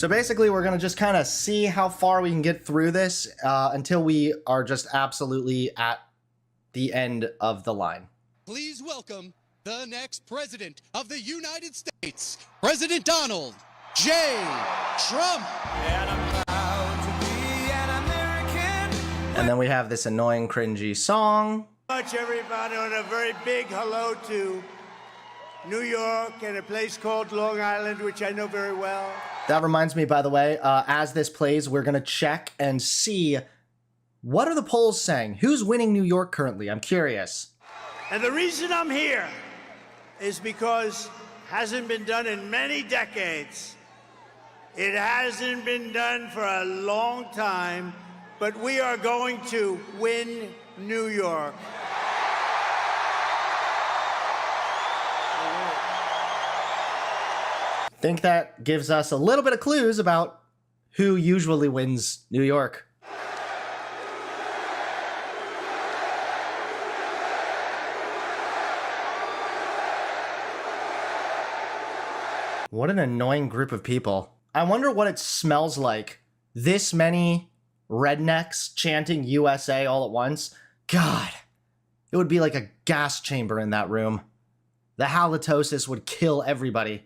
So basically, we're going to just kind of see how far we can get through this until we are just absolutely at the end of the line. Please welcome the next president of the United States, President Donald J. Trump. And I'm proud to be an American. And then we have this annoying, cringy song. Much everybody, and a very big hello to New York and a place called Long Island, which I know very well. That reminds me, by the way, as this plays, we're going to check and see what are the polls saying? Who's winning New York currently? I'm curious. And the reason I'm here is because it hasn't been done in many decades. It hasn't been done for a long time, but we are going to win New York. I think that gives us a little bit of clues about who usually wins New York. What an annoying group of people. I wonder what it smells like. This many rednecks chanting USA all at once. God, it would be like a gas chamber in that room. The halitosis would kill everybody.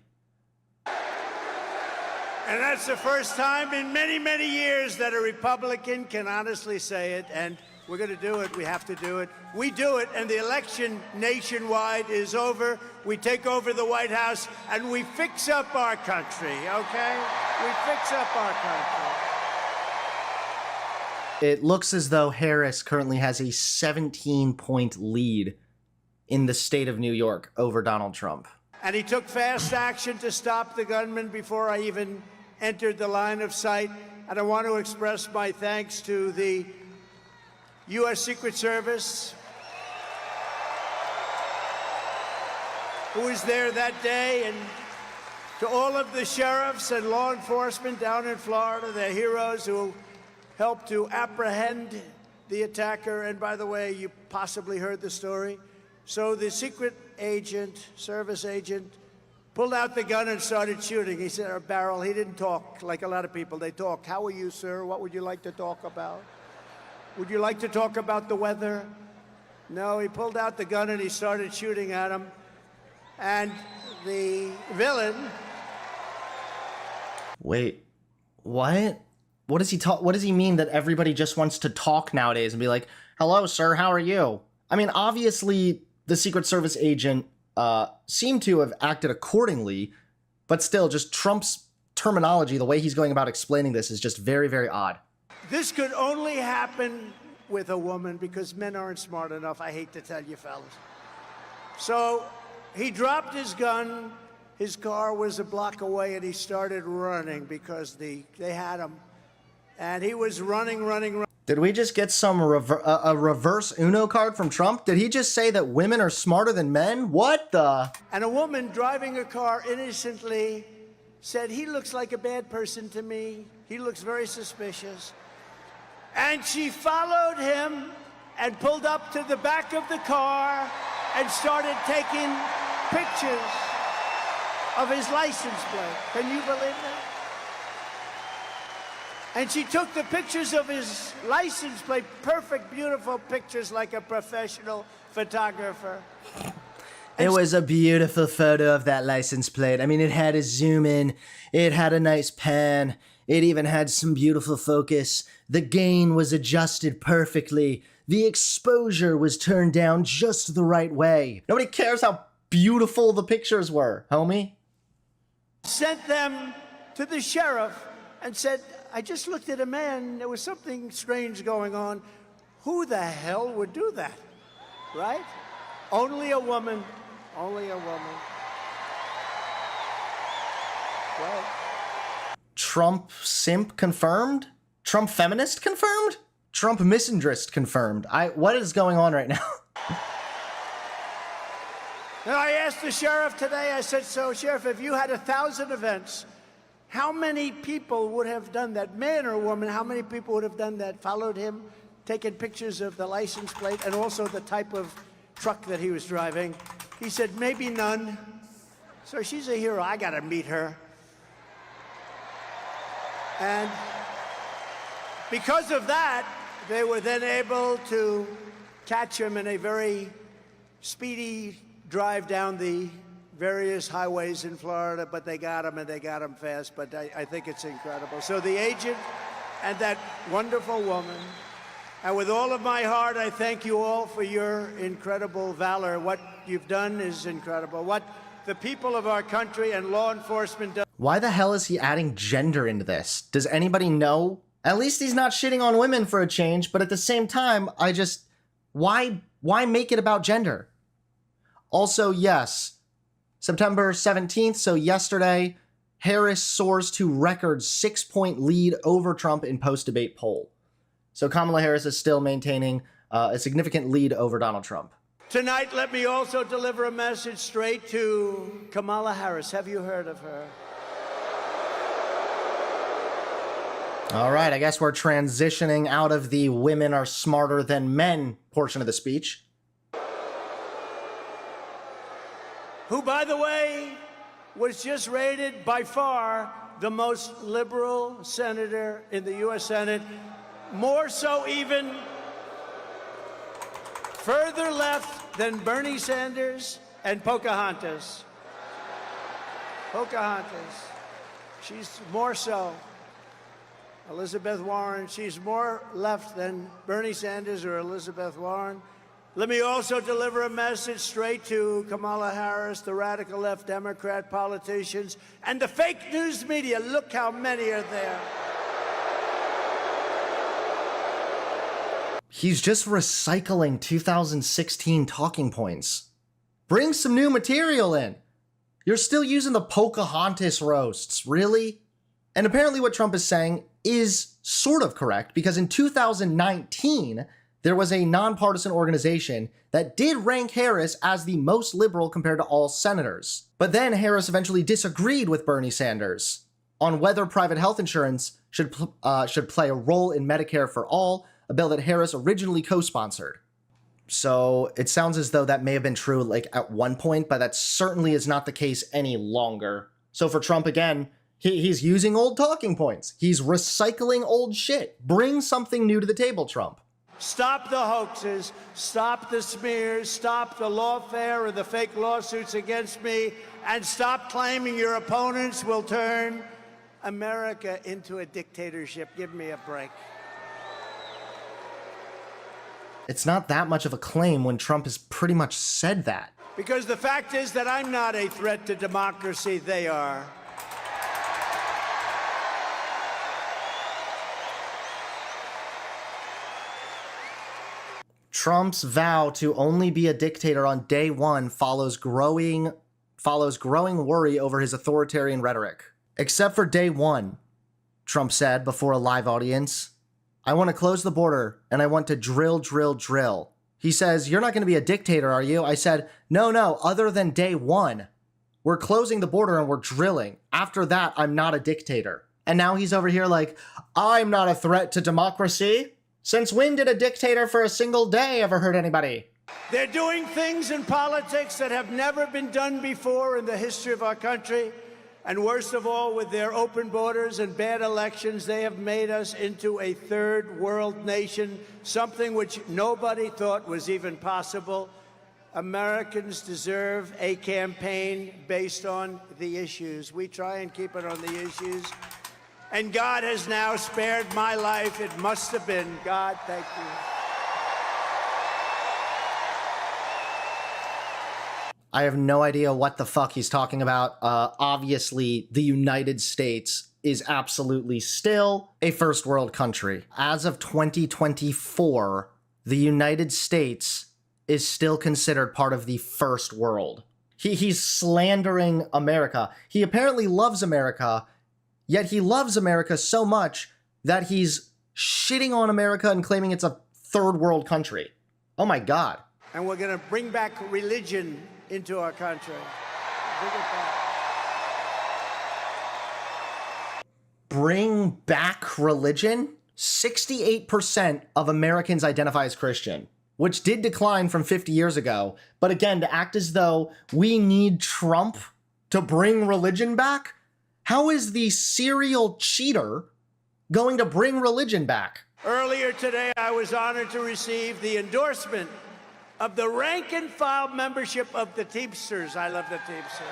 And that's the first time in many, many years that a Republican can honestly say it, and we're going to do it. We have to do it. We do it, and the election nationwide is over. We take over the White House, and we fix up our country, okay? We fix up our country. It looks as though Harris currently has a 17-point lead in the state of New York over Donald Trump. And he took fast action to stop the gunman before I even entered the line of sight. And I want to express my thanks to the U.S. Secret Service, who was there that day, and to all of the sheriffs and law enforcement down in Florida, they're heroes who helped to apprehend the attacker. And by the way, you possibly heard the story. So the secret agent, service agent, pulled out the gun and started shooting. He said, a barrel. He didn't talk like a lot of people. They talk. How are you, sir? What would you like to talk about? Would you like to talk about the weather? No, he pulled out the gun and he started shooting at him. And the villain... Wait, what? What does he talk? What does he mean that everybody just wants to talk nowadays and be like, hello, sir, how are you? I mean, obviously, the Secret Service agent seemed to have acted accordingly, but still, just Trump's terminology, the way he's going about explaining this is just very, very odd. This could only happen with a woman because men aren't smart enough, I hate to tell you fellas. So he dropped his gun, his car was a block away, and he started running because they had him. And he was running. Did we just get some a reverse Uno card from Trump? Did he just say that women are smarter than men? What the? And a woman driving a car innocently said, he looks like a bad person to me. He looks very suspicious. And she followed him and pulled up to the back of the car and started taking pictures of his license plate. Can you believe that? And she took the pictures of his license plate, perfect, beautiful pictures like a professional photographer. It was a beautiful photo of that license plate. I mean, it had a zoom in, it had a nice pan, it even had some beautiful focus. The gain was adjusted perfectly. The exposure was turned down just the right way. Nobody cares how beautiful the pictures were, homie. Sent them to the sheriff and said, I just looked at a man, there was something strange going on. Who the hell would do that, right? Only a woman, only a woman. Right. Trump simp confirmed? Trump feminist confirmed? Trump misandrist confirmed? What is going on right now? And I asked the sheriff today, I said, so Sheriff, if you had 1,000 events, how many people would have done that? Man or woman, how many people would have done that? Followed him, taken pictures of the license plate and also the type of truck that he was driving. He said, maybe none. So she's a hero. I got to meet her. And because of that, they were then able to catch him in a very speedy drive down the various highways in Florida, but they got him, and they got him fast. But I think it's incredible. So the agent and that wonderful woman, and with all of my heart, I thank you all for your incredible valor. What you've done is incredible. What the people of our country and law enforcement do. Why the hell is he adding gender into this? Does anybody know? At least he's not shitting on women for a change, but at the same time, why make it about gender? Also, yes, September 17th, so yesterday, Harris soars to record 6-point lead over Trump in post-debate poll. So Kamala Harris is still maintaining a significant lead over Donald Trump. Tonight, let me also deliver a message straight to Kamala Harris. Have you heard of her? All right, I guess we're transitioning out of the women are smarter than men portion of the speech. Who, by the way, was just rated by far the most liberal senator in the U.S. Senate, more so even further left than Bernie Sanders and Pocahontas. Pocahontas. She's more so. Elizabeth Warren, she's more left than Bernie Sanders or Elizabeth Warren. Let me also deliver a message straight to Kamala Harris, the radical left Democrat politicians, and the fake news media. Look how many are there. He's just recycling 2016 talking points. Bring some new material in. You're still using the Pocahontas roasts, really? And apparently what Trump is saying is sort of correct, because in 2019, there was a nonpartisan organization that did rank Harris as the most liberal compared to all senators. But then Harris eventually disagreed with Bernie Sanders on whether private health insurance should play a role in Medicare for All, a bill that Harris originally co-sponsored. So it sounds as though that may have been true like at one point, but that certainly is not the case any longer. So for Trump, again, he's using old talking points. He's recycling old shit. Bring something new to the table, Trump. Stop the hoaxes, stop the smears, stop the lawfare and the fake lawsuits against me, and stop claiming your opponents will turn America into a dictatorship. Give me a break. It's not that much of a claim when Trump has pretty much said that. Because the fact is that I'm not a threat to democracy, they are. Trump's vow to only be a dictator on day one follows growing worry over his authoritarian rhetoric. Except for day one, Trump said before a live audience, I want to close the border and I want to drill, drill, drill. He says, you're not going to be a dictator, are you? I said, no, other than day one. We're closing the border and we're drilling. After that, I'm not a dictator. And now he's over here like, I'm not a threat to democracy. Since when did a dictator for a single day ever hurt anybody? They're doing things in politics that have never been done before in the history of our country. And worst of all, with their open borders and bad elections, they have made us into a third world nation, something which nobody thought was even possible. Americans deserve a campaign based on the issues. We try and keep it on the issues. And God has now spared my life. It must have been God. Thank you. I have no idea what the fuck he's talking about. Obviously, the United States is absolutely still a first world country. As of 2024, the United States is still considered part of the first world. He's slandering America. He apparently loves America, yet he loves America so much that he's shitting on America and claiming it's a third world country. Oh my God. And we're going to bring back religion into our country. Bring it back. Bring back religion? 68% of Americans identify as Christian, which did decline from 50 years ago. But again, to act as though we need Trump to bring religion back? How is the serial cheater going to bring religion back. Earlier today, I was honored to receive the endorsement of the rank and file membership of the Teamsters. I love the Teamsters.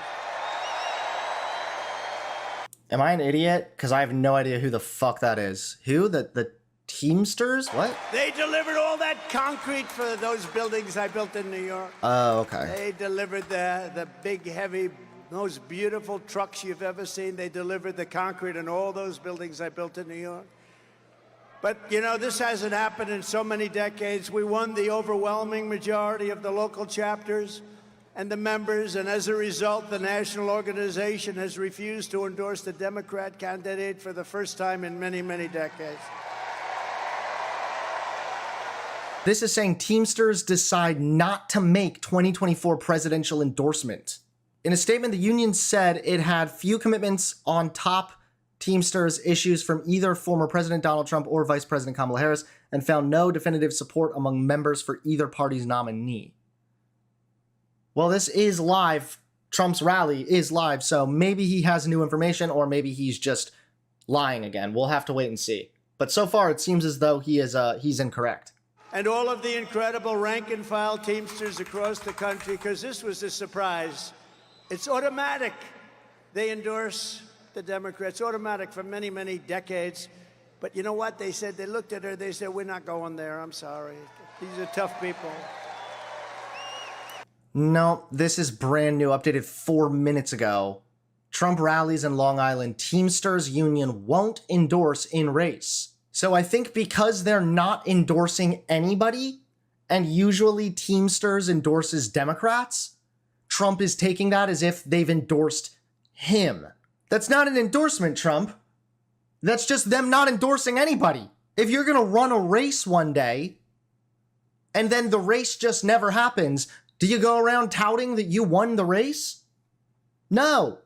Am I an idiot? Because I have no idea who the fuck that is. Who? The Teamsters? What? They delivered all that concrete for those buildings I built in New York. Oh, okay. They delivered the big, heavy, most beautiful trucks you've ever seen. They delivered the concrete in all those buildings I built in New York. But, you know, this hasn't happened in so many decades. We won the overwhelming majority of the local chapters and the members, and as a result, the national organization has refused to endorse the Democrat candidate for the first time in many, many decades. This is saying Teamsters decide not to make 2024 presidential endorsement. In a statement, the union said it had few commitments on top Teamsters issues from either former President Donald Trump or Vice President Kamala Harris, and found no definitive support among members for either party's nominee. Well, this is live. Trump's rally is live, so maybe he has new information, or maybe he's just lying again. We'll have to wait and see. But so far, it seems as though he's incorrect. And all of the incredible rank-and-file Teamsters across the country, because this was a surprise. It's automatic. They endorse the Democrats, automatic for many, many decades. But you know what? They said, they looked at her, they said, we're not going there, I'm sorry. These are tough people. No, this is brand new, updated 4 minutes ago. Trump rallies in Long Island, Teamsters union won't endorse in race. So I think because they're not endorsing anybody, and usually Teamsters endorses Democrats, Trump is taking that as if they've endorsed him. That's not an endorsement, Trump. That's just them not endorsing anybody. If you're gonna run a race one day, and then the race just never happens, do you go around touting that you won the race? No.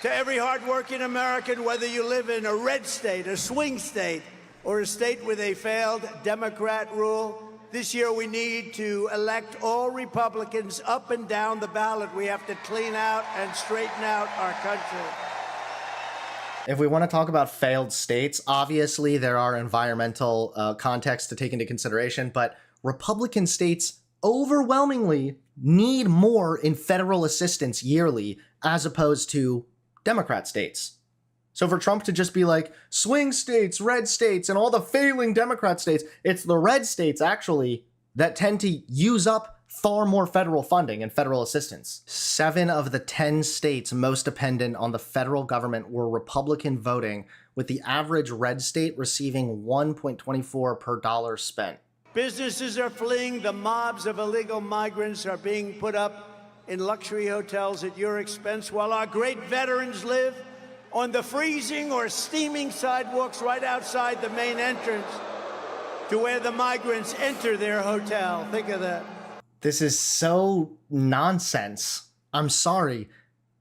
To every hardworking American, whether you live in a red state, a swing state, or a state with a failed Democrat rule, this year we need to elect all Republicans up and down the ballot. We have to clean out and straighten out our country. If we want to talk about failed states, obviously there are environmental contexts to take into consideration, but Republican states overwhelmingly need more in federal assistance yearly as opposed to Democrat states. So for Trump to just be like, swing states, red states, and all the failing Democrat states, it's the red states actually that tend to use up far more federal funding and federal assistance. 7 of the 10 states most dependent on the federal government were Republican voting, with the average red state receiving 1.24 per dollar spent. Businesses are fleeing. The mobs of illegal migrants are being put up in luxury hotels at your expense, while our great veterans live on the freezing or steaming sidewalks right outside the main entrance to where the migrants enter their hotel. Think of that. This is so nonsense. I'm sorry.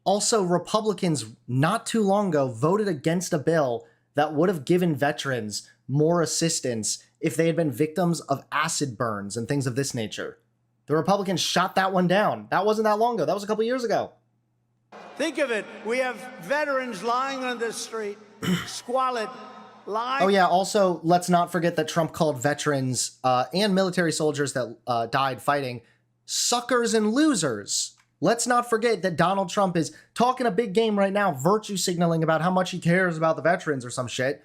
Also, Republicans not too long ago voted against a bill that would have given veterans more assistance if they had been victims of acid burns and things of this nature. The Republicans shot that one down. That wasn't that long ago. That was a couple years ago. Think of it. We have veterans lying on the street, squalid, lying. Oh yeah, also, let's not forget that Trump called veterans and military soldiers that died fighting suckers and losers. Let's not forget that Donald Trump is talking a big game right now, virtue signaling about how much he cares about the veterans or some shit.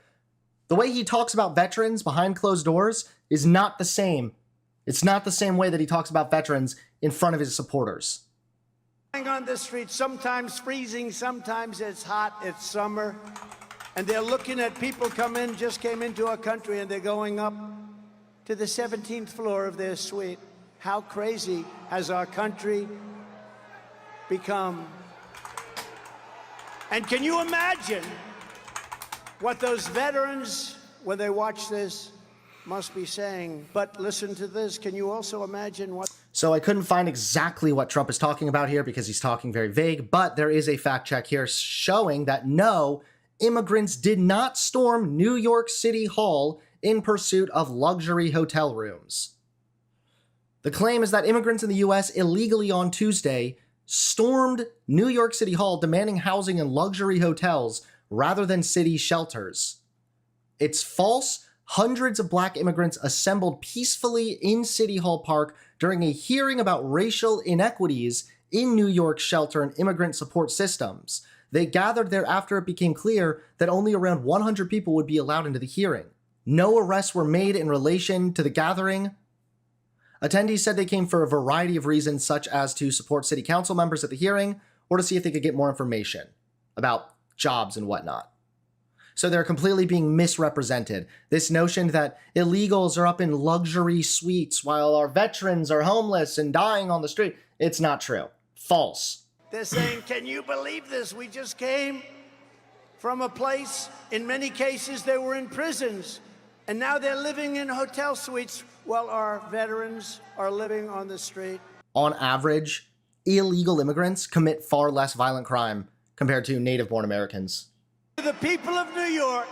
The way he talks about veterans behind closed doors is not the same. It's not the same way that he talks about veterans in front of his supporters. On the street, sometimes freezing, sometimes it's hot, it's summer, and they're looking at people just came into our country, and they're going up to the 17th floor of their suite. How crazy has our country become? And can you imagine what those veterans, when they watch this, must be saying? But listen to this. Can you also imagine what... So I couldn't find exactly what Trump is talking about here because he's talking very vague, but there is a fact check here showing that no, immigrants did not storm New York City Hall in pursuit of luxury hotel rooms. The claim is that immigrants in the U.S. illegally on Tuesday stormed New York City Hall demanding housing in luxury hotels rather than city shelters. It's false. Hundreds of black immigrants assembled peacefully in City Hall Park during a hearing about racial inequities in New York's shelter and immigrant support systems. They gathered there after it became clear that only around 100 people would be allowed into the hearing. No arrests were made in relation to the gathering. Attendees said they came for a variety of reasons, such as to support city council members at the hearing or to see if they could get more information about jobs and whatnot. So they're completely being misrepresented. This notion that illegals are up in luxury suites while our veterans are homeless and dying on the street, it's not true. False. They're saying, can you believe this? We just came from a place, in many cases, they were in prisons, and now they're living in hotel suites while our veterans are living on the street. On average, illegal immigrants commit far less violent crime compared to native-born Americans. The people of New York,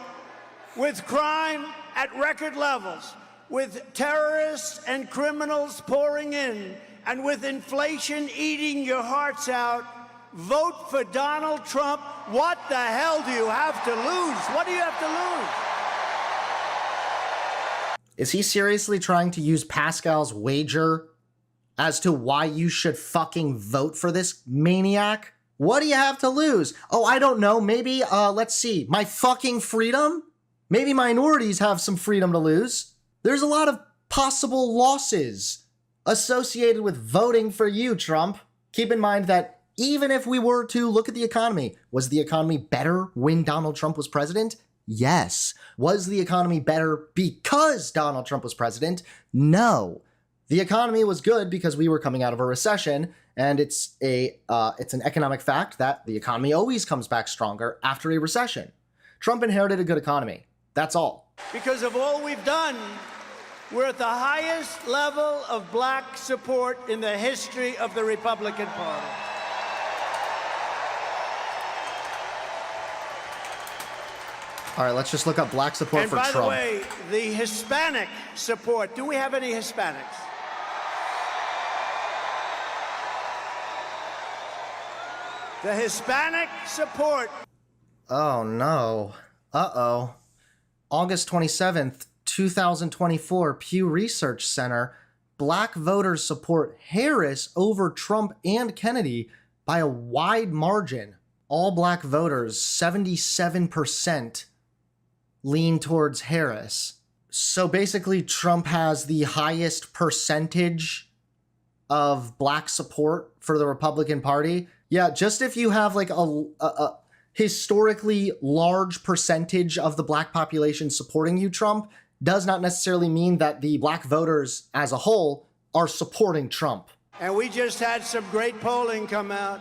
with crime at record levels, with terrorists and criminals pouring in, and with inflation eating your hearts out, vote for Donald Trump. What the hell do you have to lose? What do you have to lose? Is he seriously trying to use Pascal's wager as to why you should fucking vote for this maniac? What do you have to lose? Oh, I don't know. Maybe, let's see. My fucking freedom? Maybe minorities have some freedom to lose. There's a lot of possible losses associated with voting for you, Trump. Keep in mind that even if we were to look at the economy, was the economy better when Donald Trump was president? Yes. Was the economy better because Donald Trump was president? No. The economy was good because we were coming out of a recession, and it's an economic fact that the economy always comes back stronger after a recession. Trump inherited a good economy. That's all. Because of all we've done, we're at the highest level of black support in the history of the Republican Party. All right, let's just look up black support for Trump. And by the way, the Hispanic support, do we have any Hispanics? The Hispanic support. Oh, no. Uh-oh. August 27th, 2024, Pew Research Center. Black voters support Harris over Trump and Kennedy by a wide margin. All black voters, 77%, lean towards Harris. So basically, Trump has the highest percentage of black support for the Republican Party. Yeah, just if you have like a historically large percentage of the black population supporting you, Trump, does not necessarily mean that the black voters as a whole are supporting Trump. And we just had some great polling come out.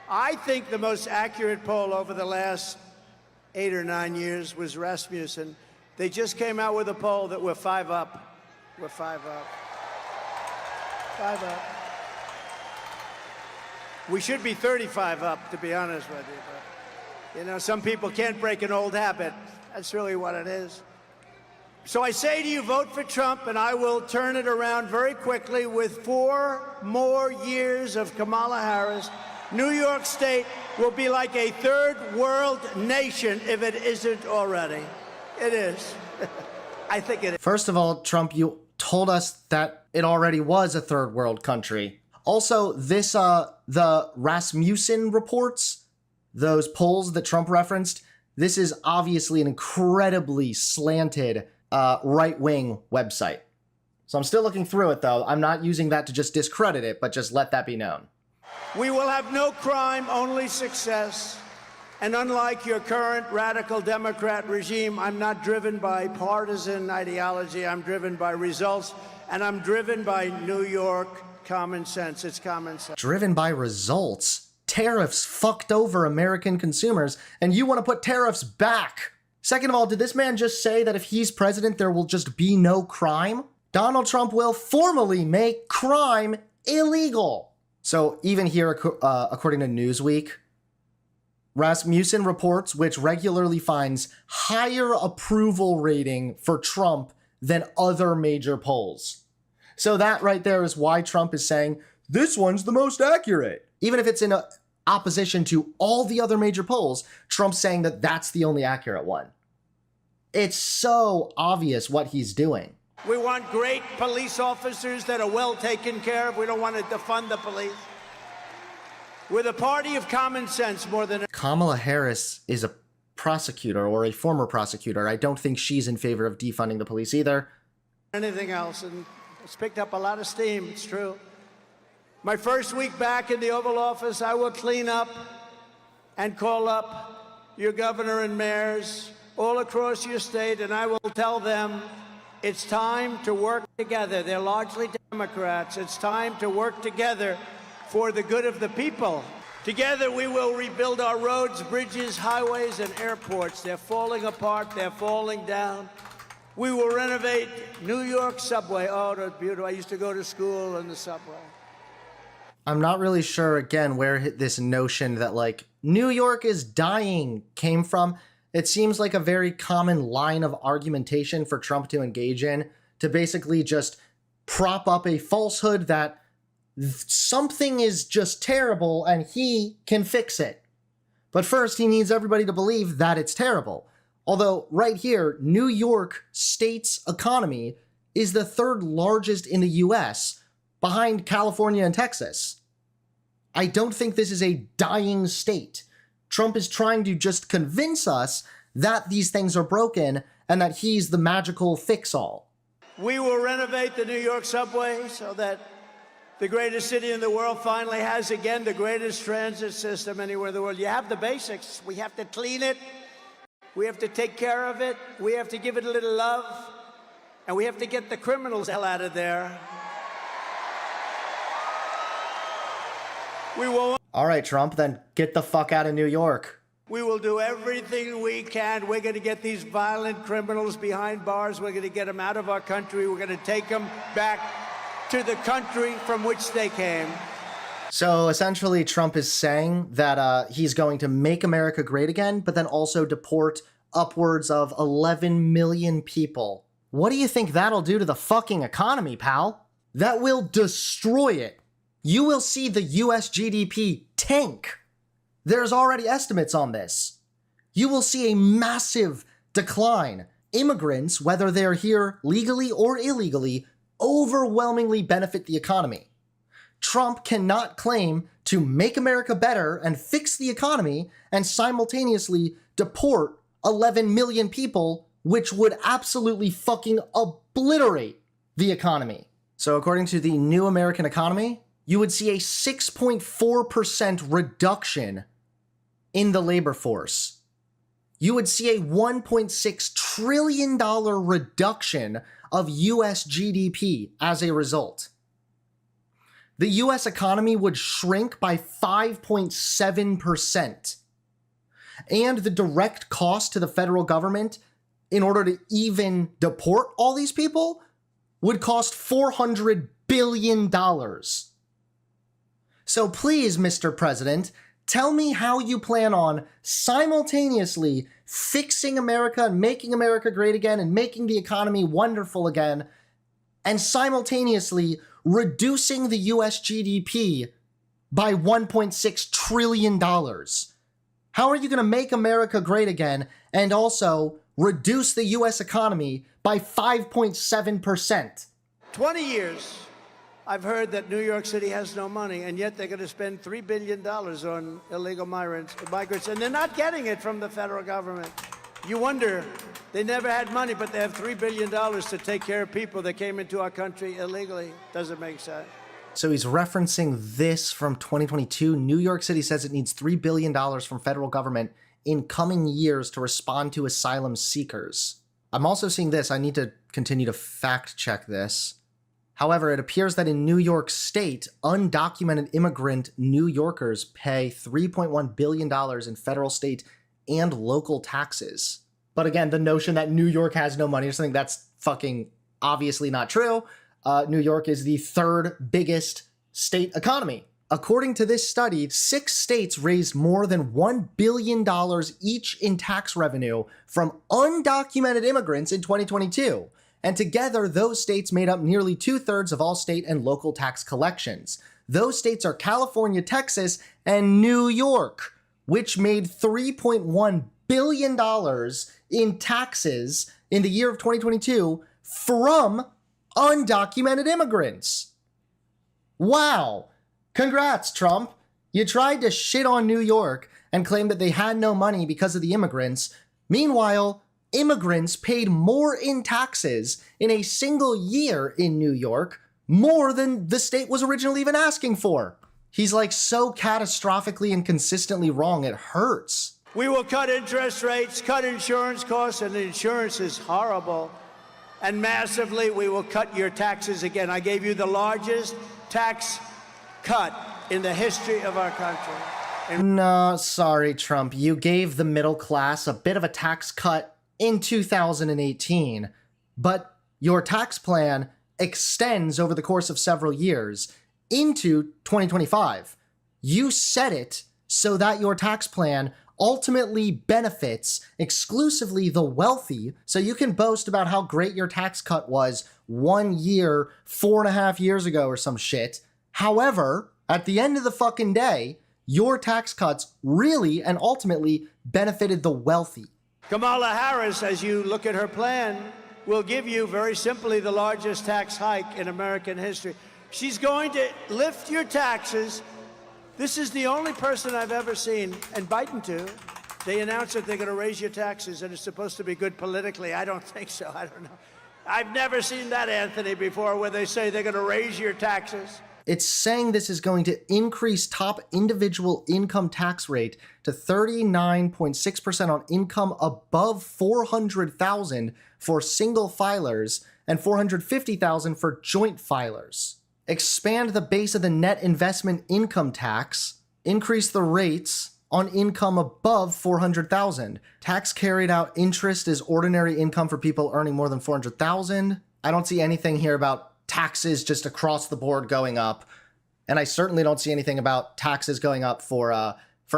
I think the most accurate poll over the last 8 or 9 years was Rasmussen. They just came out with a poll that we're 5 up. We're 5 up. 5 up. We should be 35 up, to be honest with you. But, you know, some people can't break an old habit. That's really what it is. So I say to you, vote for Trump, and I will turn it around very quickly. With 4 more years of Kamala Harris, New York State will be like a third world nation if it isn't already. It is. I think it is. First of all, Trump, you told us that it already was a third world country. Also, this, the Rasmussen reports, those polls that Trump referenced, this is obviously an incredibly slanted right-wing website. So I'm still looking through it, though. I'm not using that to just discredit it, but just let that be known. We will have no crime, only success. And unlike your current radical Democrat regime, I'm not driven by partisan ideology. I'm driven by results, and I'm driven by New York common sense. It's common sense. Driven by results? Tariffs fucked over American consumers, and you want to put tariffs back. Second of all, did this man just say that if he's president, there will just be no crime? Donald Trump will formally make crime illegal. So even here, according to Newsweek, Rasmussen reports, which regularly finds higher approval rating for Trump than other major polls. So that right there is why Trump is saying, this one's the most accurate. Even if it's in opposition to all the other major polls, Trump's saying that that's the only accurate one. It's so obvious what he's doing. We want great police officers that are well taken care of. We don't want to defund the police. We're the party of common sense more than... Kamala Harris is a prosecutor or a former prosecutor. I don't think she's in favor of defunding the police either. Anything else, and it's picked up a lot of steam, it's true. My first week back in the Oval Office, I will clean up and call up your governor and mayors all across your state, and I will tell them it's time to work together. They're largely Democrats. It's time to work together for the good of the people. Together, we will rebuild our roads, bridges, highways, and airports. They're falling apart. They're falling down. We will renovate New York subway. Oh, that's beautiful. I used to go to school in the subway. I'm not really sure, again, where this notion that, like, New York is dying came from. It seems like a very common line of argumentation for Trump to engage in, to basically just prop up a falsehood that something is just terrible and he can fix it. But first, he needs everybody to believe that it's terrible. Although, right here, New York State's economy is the third largest in the US, behind California and Texas. I don't think this is a dying state. Trump is trying to just convince us that these things are broken and that he's the magical fix-all. We will renovate the New York subway so that the greatest city in the world finally has, again, the greatest transit system anywhere in the world. You have the basics. We have to clean it. We have to take care of it. We have to give it a little love. And we have to get the criminals hell out of there. We will... All right, Trump, then get the fuck out of New York. We will do everything we can. We're going to get these violent criminals behind bars. We're going to get them out of our country. We're going to take them back to the country from which they came. So essentially, Trump is saying that he's going to make America great again, but then also deport upwards of 11 million people. What do you think that'll do to the fucking economy, pal? That will destroy it. You will see the US GDP tank. There's already estimates on this. You will see a massive decline. Immigrants, whether they're here legally or illegally, overwhelmingly benefit the economy. Trump cannot claim to make America better and fix the economy and simultaneously deport 11 million people, which would absolutely fucking obliterate the economy. So according to the New American Economy, you would see a 6.4% reduction in the labor force. You would see a $1.6 trillion reduction of US GDP as a result. The US economy would shrink by 5.7%. And the direct cost to the federal government in order to even deport all these people would cost $400 billion. So please, Mr. President, tell me how you plan on simultaneously fixing America and making America great again and making the economy wonderful again, and simultaneously reducing the US GDP by $1.6 trillion. How are you going to make America great again and also reduce the US economy by 5.7%? 20 years, I've heard that New York City has no money, and yet they're going to spend $3 billion on illegal migrants, and they're not getting it from the federal government. You wonder, they never had money, but they have $3 billion to take care of people that came into our country illegally. Doesn't make sense. So he's referencing this from 2022. New York City says it needs $3 billion from federal government in coming years to respond to asylum seekers. I'm also seeing this. I need to continue to fact check this. However, it appears that in New York State, undocumented immigrant New Yorkers pay $3.1 billion in federal, state, and local taxes. But again, the notion that New York has no money or something, that's fucking obviously not true. New York is the third biggest state economy. According to this study, 6 states raised more than $1 billion each in tax revenue from undocumented immigrants in 2022. And together, those states made up nearly 2/3 of all state and local tax collections. Those states are California, Texas, and New York, which made $3.1 billion in taxes in the year of 2022 from undocumented immigrants. Wow. Congrats, Trump. You tried to shit on New York and claim that they had no money because of the immigrants. Meanwhile, immigrants paid more in taxes in a single year in New York, more than the state was originally even asking for. He's like so catastrophically and consistently wrong, it hurts. We will cut interest rates, cut insurance costs, and insurance is horrible. And massively, we will cut your taxes again. I gave you the largest tax cut in the history of our country. No, sorry, Trump. You gave the middle class a bit of a tax cut in 2018, but your tax plan extends over the course of several years into 2025. You set it so that your tax plan ultimately benefits exclusively the wealthy, so you can boast about how great your tax cut was 1 year, 4.5 years ago or some shit. However, at the end of the fucking day, your tax cuts really and ultimately benefited the wealthy. Kamala Harris, as you look at her plan, will give you very simply the largest tax hike in American history. She's going to lift your taxes. This is the only person I've ever seen, and Biden too. They announced that they're going to raise your taxes, and it's supposed to be good politically. I don't think so. I don't know. I've never seen that, Anthony, before, where they say they're going to raise your taxes. It's saying this is going to increase top individual income tax rate to 39.6% on income above $400,000 for single filers and $450,000 for joint filers. Expand the base of the net investment income tax, increase the rates on income above $400,000. Tax carried out interest is ordinary income for people earning more than $400,000. I don't see anything here about taxes just across the board going up, and I certainly don't see anything about taxes going up for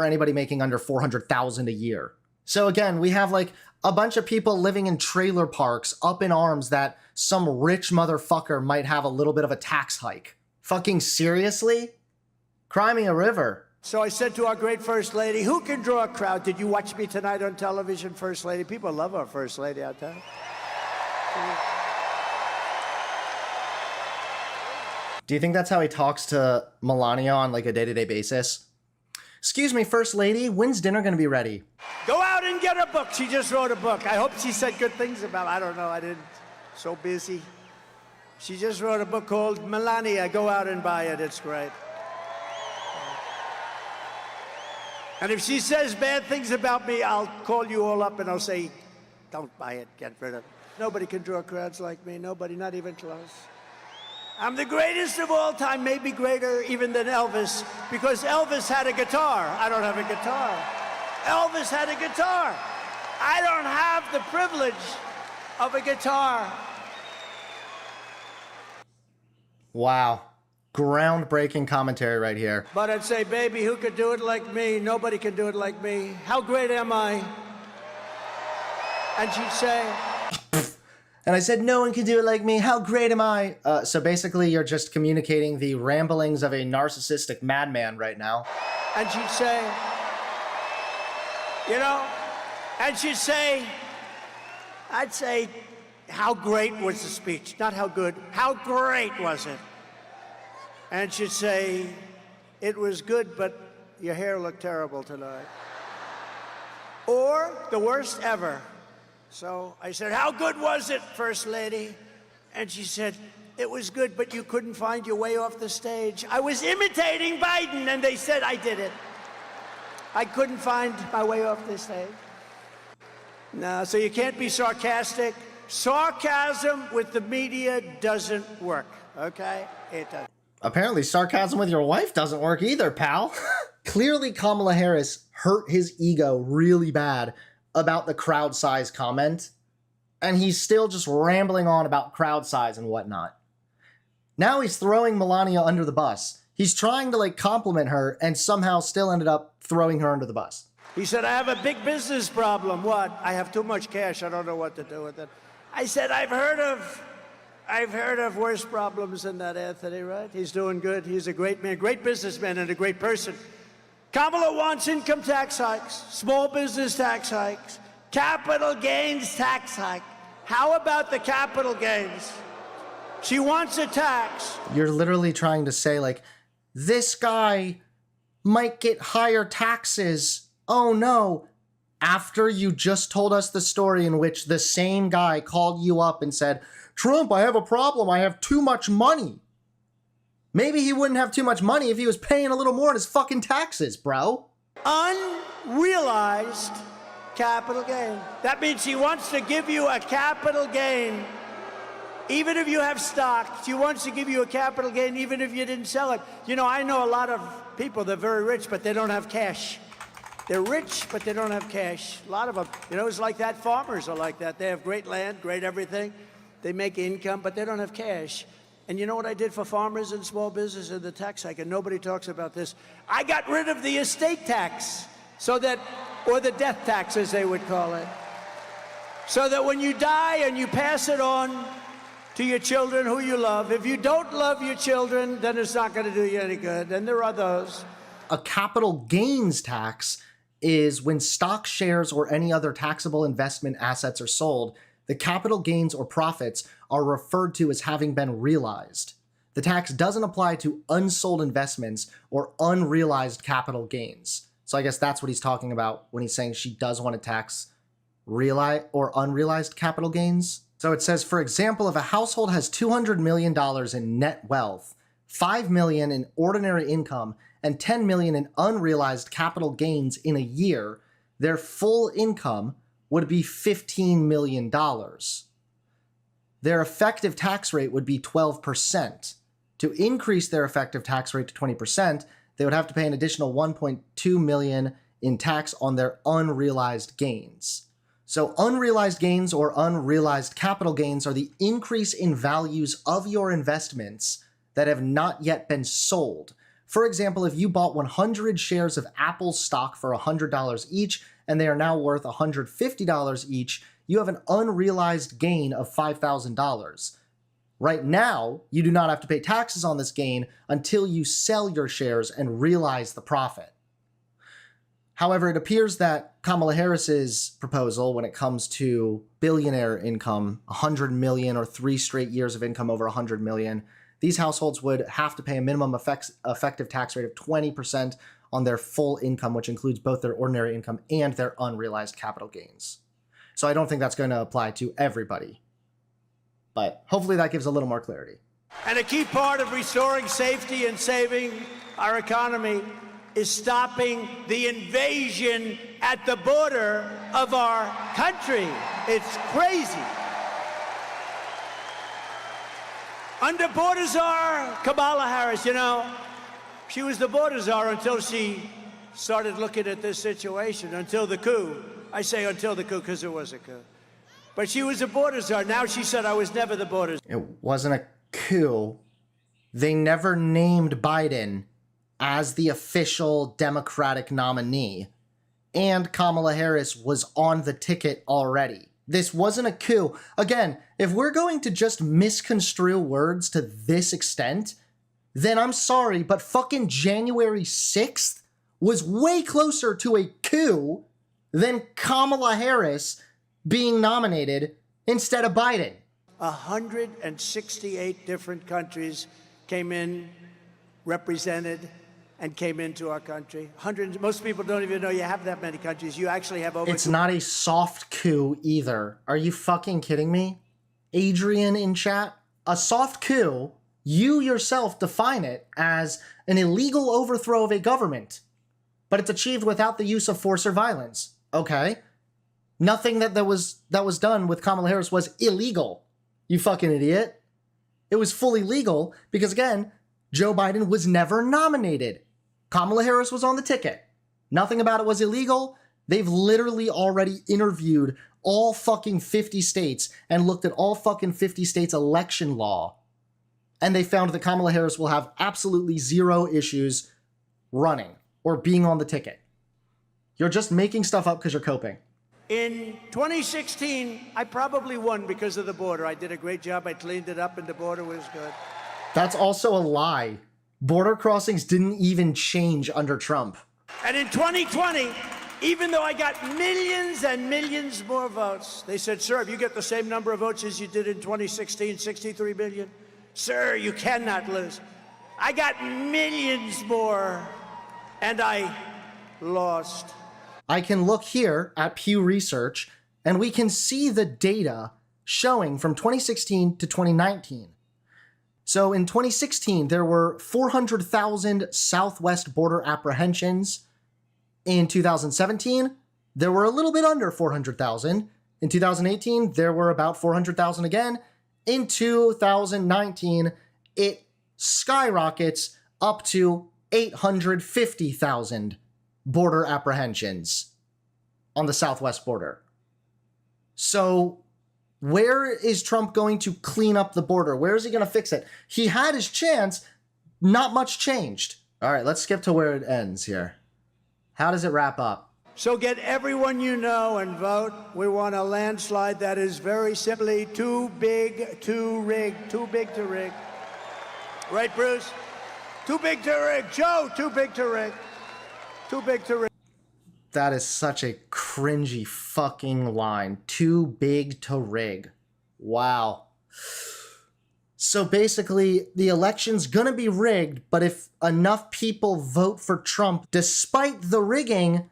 anybody making under $400,000 a year. So again, we have like a bunch of people living in trailer parks up in arms that some rich motherfucker might have a little bit of a tax hike. Fucking seriously? Cry me a river. So I said to our great First Lady, who can draw a crowd? Did you watch me tonight on television, First Lady? People love our First Lady, I'll tell you. Do you think that's how he talks to Melania on like a day-to-day basis? Excuse me, First Lady, when's dinner gonna be ready? Go out and get a book. She just wrote a book. I hope she said good things about it. I don't know, I didn't. So busy. She just wrote a book called Melania. Go out and buy it, it's great. And if she says bad things about me, I'll call you all up and I'll say, don't buy it, get rid of it. Nobody can draw crowds like me, nobody, not even close. I'm the greatest of all time, maybe greater even than Elvis, because Elvis had a guitar. I don't have a guitar. Elvis had a guitar. I don't have the privilege of a guitar. Wow. Groundbreaking commentary right here. But I'd say, baby, who could do it like me? Nobody can do it like me. How great am I? And she'd say... And I said, no one can do it like me. How great am I? So basically, you're just communicating the ramblings of a narcissistic madman right now. And she'd say, you know, and she'd say, I'd say, how great was the speech? Not how good, how great was it? And she'd say, it was good, but your hair looked terrible tonight. Or the worst ever. So I said, how good was it, First Lady? And she said, it was good, but you couldn't find your way off the stage. I was imitating Biden, and they said I did it. I couldn't find my way off the stage. No, so you can't be sarcastic. Sarcasm with the media doesn't work, okay? It doesn't. Apparently, sarcasm with your wife doesn't work either, pal. Clearly, Kamala Harris hurt his ego really bad about the crowd size comment, and he's still just rambling on about crowd size and whatnot. Now he's throwing Melania under the bus. He's trying to like compliment her and somehow still ended up throwing her under the bus. He said, I have a big business problem. What? I have too much cash. I don't know what to do with it. I said, I've heard of I've heard of worse problems than that, Anthony, right? He's doing good. He's a great man, great businessman, and a great person. Kamala wants income tax hikes, small business tax hikes, capital gains tax hike. How about the capital gains? She wants a tax. You're literally trying to say, like, this guy might get higher taxes. Oh no. After you just told us the story in which the same guy called you up and said, Trump, I have a problem. I have too much money. Maybe he wouldn't have too much money if he was paying a little more in his fucking taxes, bro. Unrealized capital gain. That means she wants to give you a capital gain. Even if you have stock, she wants to give you a capital gain even if you didn't sell it. You know, I know a lot of people, they're very rich, but they don't have cash. They're rich, but they don't have cash. A lot of them, you know, it's like that. Farmers are like that. They have great land, great everything. They make income, but they don't have cash. And you know what I did for farmers and small business and the tax hike? And nobody talks about this. I got rid of the estate tax, so that, or the death tax, as they would call it, so that when you die and you pass it on to your children who you love, if you don't love your children, then it's not going to do you any good. And there are those. A capital gains tax is when stock shares or any other taxable investment assets are sold. The capital gains or profits are referred to as having been realized. The tax doesn't apply to unsold investments or unrealized capital gains. So I guess that's what he's talking about when he's saying she does want to tax realized or unrealized capital gains. So it says, for example, if a household has $200 million in net wealth, $5 million in ordinary income, and $10 million in unrealized capital gains in a year, their full income would be $15 million. Their effective tax rate would be 12%. To increase their effective tax rate to 20%, they would have to pay an additional $1.2 million in tax on their unrealized gains. So unrealized gains or unrealized capital gains are the increase in values of your investments that have not yet been sold. For example, if you bought 100 shares of Apple stock for $100 each, and they are now worth $150 each, you have an unrealized gain of $5,000. Right now, you do not have to pay taxes on this gain until you sell your shares and realize the profit. However, it appears that Kamala Harris's proposal when it comes to billionaire income, 100 million or 3 straight years of income over 100 million, these households would have to pay a minimum effective tax rate of 20% on their full income, which includes both their ordinary income and their unrealized capital gains. So I don't think that's going to apply to everybody. But hopefully that gives a little more clarity. And a key part of restoring safety and saving our economy is stopping the invasion at the border of our country. It's crazy. Under border czar Kamala Harris, you know, she was the border czar until she started looking at this situation, until the coup. I say until the coup because there was a coup. But she was a border czar. Now she said I was never the border czar. It wasn't a coup. They never named Biden as the official Democratic nominee. And Kamala Harris was on the ticket already. This wasn't a coup. Again, if we're going to just misconstrue words to this extent, then I'm sorry, but fucking January 6th was way closer to a coup than Kamala Harris being nominated instead of Biden. 168 different countries came in, represented, and came into our country. Most people don't even know you have that many countries. You actually have over... It's not a soft coup either. Are you fucking kidding me? Adrian in chat? A soft coup, you yourself define it as an illegal overthrow of a government, but it's achieved without the use of force or violence. Okay. Nothing that was done with Kamala Harris was illegal. You fucking idiot. It was fully legal because, again, Joe Biden was never nominated. Kamala Harris was on the ticket. Nothing about it was illegal. They've literally already interviewed all fucking 50 states and looked at all fucking 50 states' election law. And they found that Kamala Harris will have absolutely zero issues running or being on the ticket. You're just making stuff up because you're coping. In 2016, I probably won because of the border. I did a great job. I cleaned it up and the border was good. That's also a lie. Border crossings didn't even change under Trump. And in 2020, even though I got millions and millions more votes, they said, sir, if you get the same number of votes as you did in 2016, 63 million, sir, you cannot lose. I got millions more, and I lost. I can look here at Pew Research, and we can see the data showing from 2016 to 2019. So in 2016, there were 400,000 southwest border apprehensions. In 2017, there were a little bit under 400,000. In 2018, there were about 400,000 again. In 2019, it skyrockets up to 850,000 border apprehensions on the southwest border. So where is Trump going to clean up the border? Where is he going to fix it? He had his chance. Not much changed. All right, let's skip to where it ends here. How does it wrap up? So get everyone you know and vote. We want a landslide that is very simply too big to rig. Too big to rig. Right, Bruce? Too big to rig. Joe, too big to rig. Too big to rig. That is such a cringy fucking line. Too big to rig. Wow. So basically, the election's gonna be rigged, but if enough people vote for Trump, despite the rigging,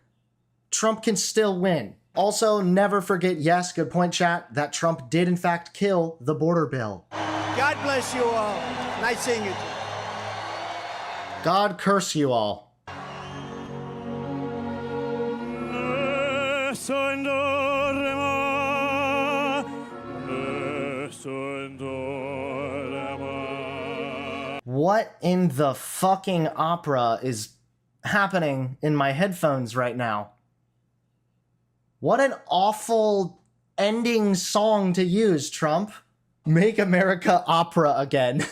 Trump can still win. Also, never forget, yes, good point, chat, that Trump did in fact kill the border bill. God bless you all. Nice seeing you. God curse you all. What in the fucking opera is happening in my headphones right now? What an awful ending song to use, Trump. Make America opera again.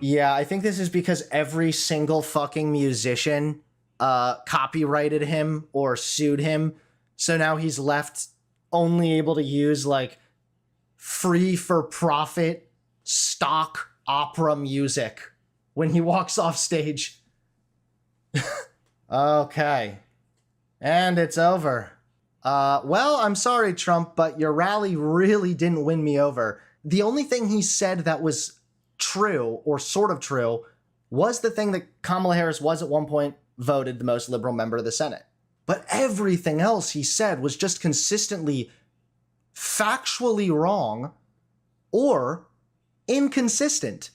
Yeah, I think this is because every single fucking musician copyrighted him or sued him. So now he's left only able to use like free for profit stock opera music when he walks off stage. Okay. And it's over. Well, I'm sorry, Trump, but your rally really didn't win me over. The only thing he said that was true, or sort of true, was the thing that Kamala Harris was at one point voted the most liberal member of the Senate. But everything else he said was just consistently factually wrong or inconsistent.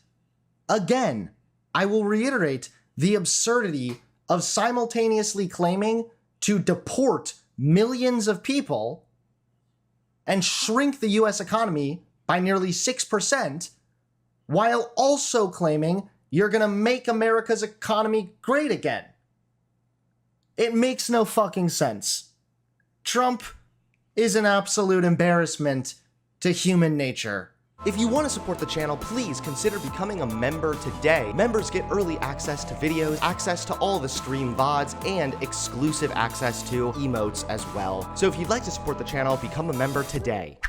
Again, I will reiterate the absurdity of simultaneously claiming to deport millions of people and shrink the US economy by nearly 6%, while also claiming you're going to make America's economy great again. It makes no fucking sense. Trump is an absolute embarrassment to human nature. If you want to support the channel, please consider becoming a member today. Members get early access to videos, access to all the stream VODs, and exclusive access to emotes as well. So if you'd like to support the channel, become a member today.